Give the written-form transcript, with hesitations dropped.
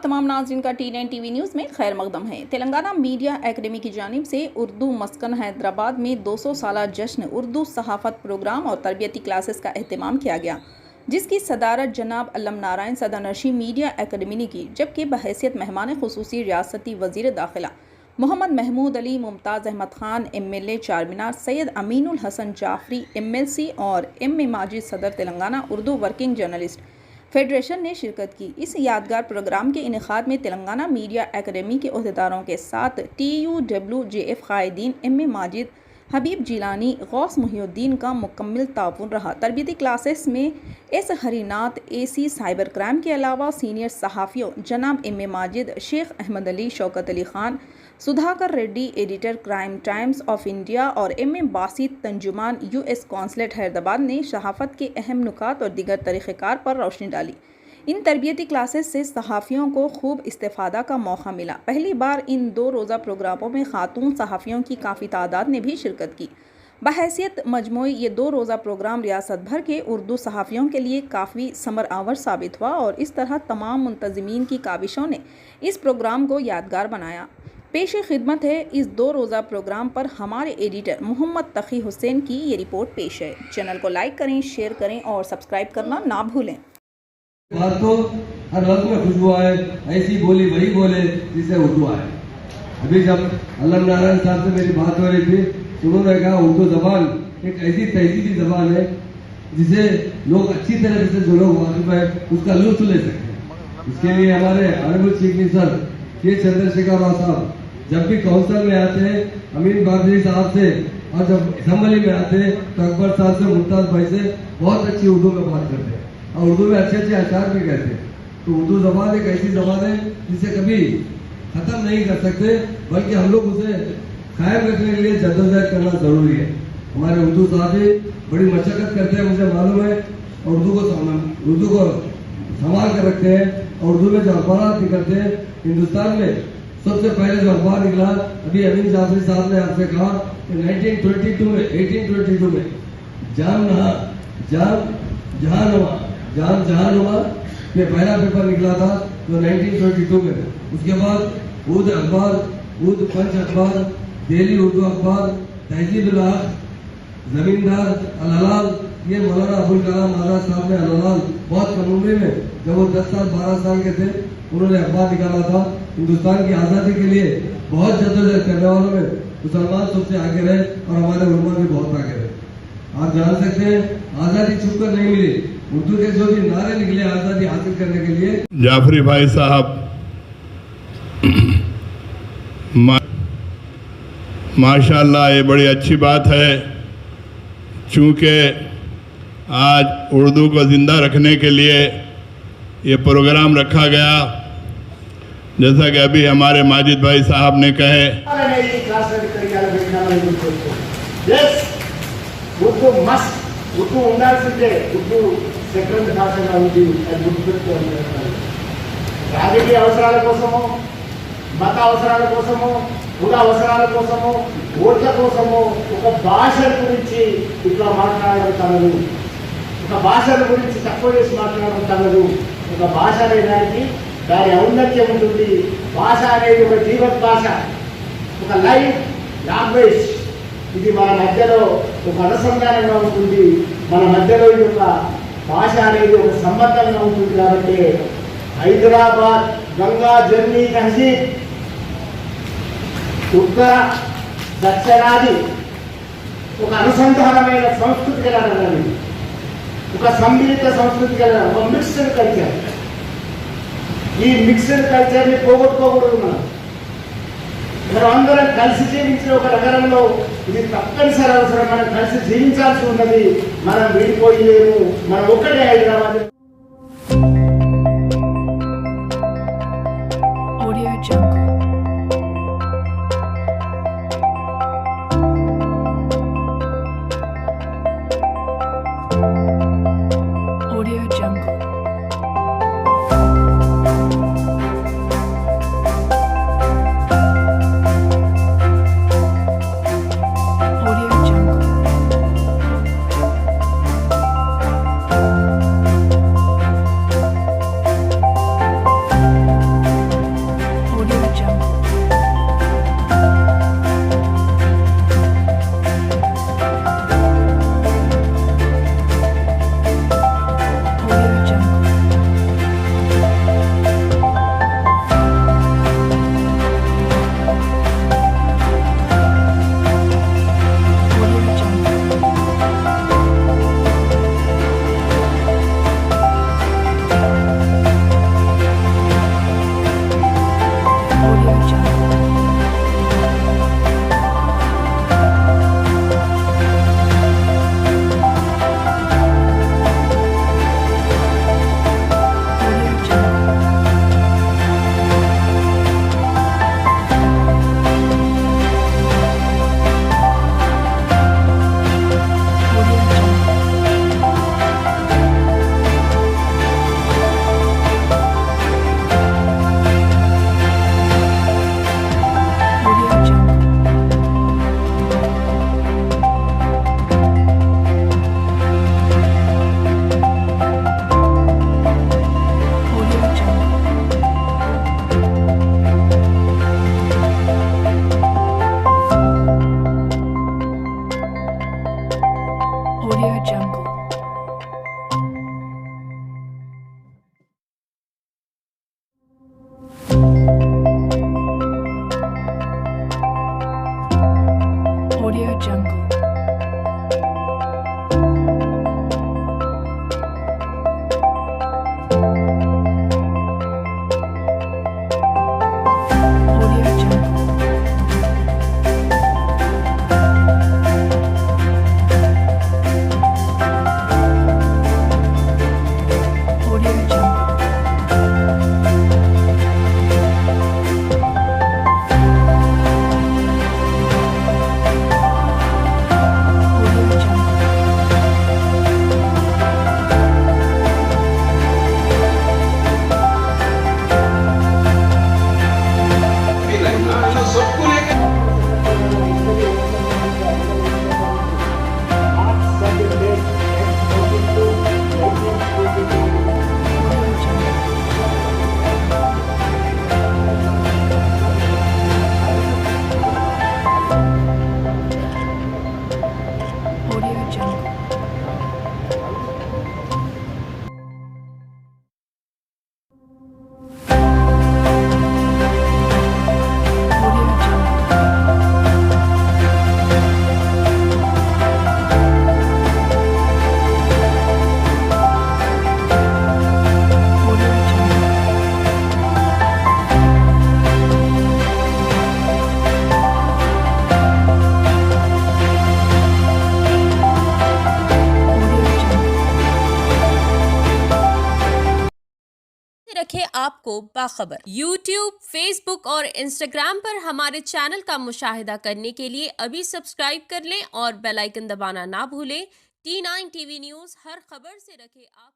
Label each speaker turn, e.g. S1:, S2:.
S1: तमाम नाज़रीन का T9 टीवी न्यूज़ में खैर मकदम है। तेलंगाना मीडिया एकेडमी की जानिब से उर्दू मस्कन हैदराबाद में 200 साला जश्न उर्दू सहाफ़त प्रोग्राम और तरबियती क्लासेस का अहतमाम किया गया, जिसकी सदारत जनाब अल्लम नारायण सदानशी मीडिया एकेडमी ने की। जबकि बहैसियत मेहमान खुसूसी रियासती वज़ीर दाखिला मोहम्मद महमूद अली, मुमताज़ अहमद खान MLA चारमीनार, सैयद अमीनुल हसन जाफरी MLC और M माजिद सदर Telangana Urdu working journalist federation ने शिरकत की। इस यादगार प्रोग्राम के इनेकाद में तेलंगाना मीडिया एकेडमी के अहदेदारों के साथ TUWJF कायदीन M माजिद, हबीब जिलानी, गौस मुहिउद्दीन का मुकम्मल ताउन रहा। तरबियती क्लासेस में S Harinath AC cyber crime के अलावा सीनियर सहाफ़ियों जनाब M Majid, Sheikh Ahmed Ali, Shaukat Ali Khan, Sudhakar Reddy editor crime Times of India और M बासित तंजुमान US कौंसलेट हैदराबाद ने सहाफ़त के अहम नुकात और दीगर तरीक़ेकार पर रोशनी डाली। इन तरबियती क्लासेस से सहाफ़ियों को खूब इस्तेफ़ादा का मौका मिला। पहली बार इन 2 रोज़ा प्रोग्रामों में खातून सहाफ़ियों की काफ़ी तादाद ने भी शिरकत की। बहैसियत मजमूई ये 2 रोज़ा प्रोग्राम रियासत भर के उर्दू सहाफ़ियों के लिए काफ़ी समर आवर साबित हुआ और इस तरह तमाम मुंतज़मीन की काविशों ने इस प्रोग्राम को यादगार बनाया। पेश खिदमत है इस 2 रोज़ा प्रोग्राम पर हमारे एडिटर मोहम्मद तकी हुसैन की ये रिपोर्ट पेश है। चैनल को लाइक करें, शेयर करें और सब्सक्राइब करना ना भूलें।
S2: बात तो हर वक्त में खुशबू आए, ऐसी बोली वही बोले जिसे उर्दू आए। अभी जब अल्लम नारायण साहब से मेरी बात हो रही थी तो उन्होंने कहा उर्दू जबान एक ऐसी तहजीबी जबान है जिसे लोग अच्छी तरह से जो लोग वाकिफ है उसका लुत्फ ले सकते हैं। इसके लिए हमारे ऑनरेबल चीफ मिनिस्टर के चंद्रशेखर राव साहब जब भी काउंसिल में आते हैं, अमीन बाबरी साहब से, और जब असम्बली में आते हैं तो अकबर साहब से, मुमताज भाई से बहुत अच्छी उर्दू में बात करते हैं और उर्दू में अच्छे अच्छे अशार भी कहते हैं। तो उर्दू जबान एक ऐसी जबान है जिसे कभी खत्म नहीं कर सकते, बल्कि हम लोग उसे कायम रखने के लिए जद्दोजहद करना जरूरी है। हमारे उर्दू साहब बड़ी मशक्कत करते हैं, मुझे मालूम है, और उर्दू को संभाल कर रखते हैं। और उर्दू में जो अखबार निकलते हैं, हिंदुस्तान में सबसे पहले जो अखबार निकला, अभी अमीन जाफरी साहब ने आपसे कहा कि 1822 में जान जहानुमा ये पहला पेपर निकला था जो 1922 में। उसके बाद उर्दू अखबार, उर्दू पंच अखबार, डेली उर्दू अखबार, तहजीब-उल-हक, जमींदार, अल-हलाल, ये मौलाना अबुल कलाम आजाद साहब ने अल-हलाल बहुत कम उम्र में, जब वो 10 साल 12 साल के थे, उन्होंने अखबार निकाला था। हिंदुस्तान की आज़ादी के लिए बहुत जद्दोजहद करने वालों में मुसलमान सबसे आगे रहे और हमारे उलमा भी बहुत आगे रहे। आप जान सकते हैं आज़ादी छुप कर नहीं मिली, उर्दू के जो भी नारे निकले आज़ादी हासिल करने के लिए।
S3: जाफरी भाई साहब माशाल्लाह ये बड़ी अच्छी बात है, चूँकि आज उर्दू को ज़िंदा रखने के लिए ये प्रोग्राम रखा गया। जैसा कि अभी हमारे माजिद भाई साहब ने कहे,
S4: ఉర్దూ ఉండాల్సిందే, ఉర్దూ సెకండ్ భాషగా ఉంది అని గుర్తుపెట్టుకోవాలి. రాజకీయ అవసరాల కోసము, మత అవసరాల కోసము, కుల అవసరాల కోసము, ఓట్ల కోసము ఒక భాష గురించి ఇట్లా మాట్లాడడం తగదు, ఒక భాషల గురించి తక్కువ చేసి మాట్లాడడం తగదు. ఒక భాష అనేదానికి దాని ఔన్నత్యం ఉంటుంది. భాష అనేది ఒక జీవత్ భాష, ఒక లైవ్ లాంగ్వేజ్. ఇది మన మధ్యలో ఒక అనుసంధానంగా ఉంటుంది, మన మధ్యలో ఈ యొక్క భాష అనేది ఒక సంబంధంగా ఉంటుంది. కాబట్టి హైదరాబాద్ గంగా జర్నీ తహజీబ్ ఉత్తర దక్షిణాది ఒక అనుసంధానమైన సంస్కృతి కలగడం, ఒక సమ్మిళిత సంస్కృతి కలగడం, ఒక మిక్స్డ్ కల్చర్. ఈ మిక్స్డ్ కల్చర్ని పోగొట్టుకోకూడదు. మనం అందరం కలిసి జీవించిన ఒక నగరంలో ఇది తప్పనిసరి అవసరం. మనం కలిసి జీవించాల్సి ఉన్నది, మనం విడిపోయలేము. మనం ఒక్కటే Hyderabad.
S5: Audio Jungle. Audio Jungle. Audio Jungle. Audio Jungle. Audio Jungle. Audio Jungle. Audio Jungle. Audio Jungle. Audio Jungle. Audio Jungle.
S6: रखे आपको बाखबर। YouTube, Facebook और Instagram पर हमारे चैनल का मुशाहिदा करने के लिए अभी सब्सक्राइब कर लें और बेल आइकन दबाना ना भूलें। T9 TV न्यूज़ हर खबर से रखे आप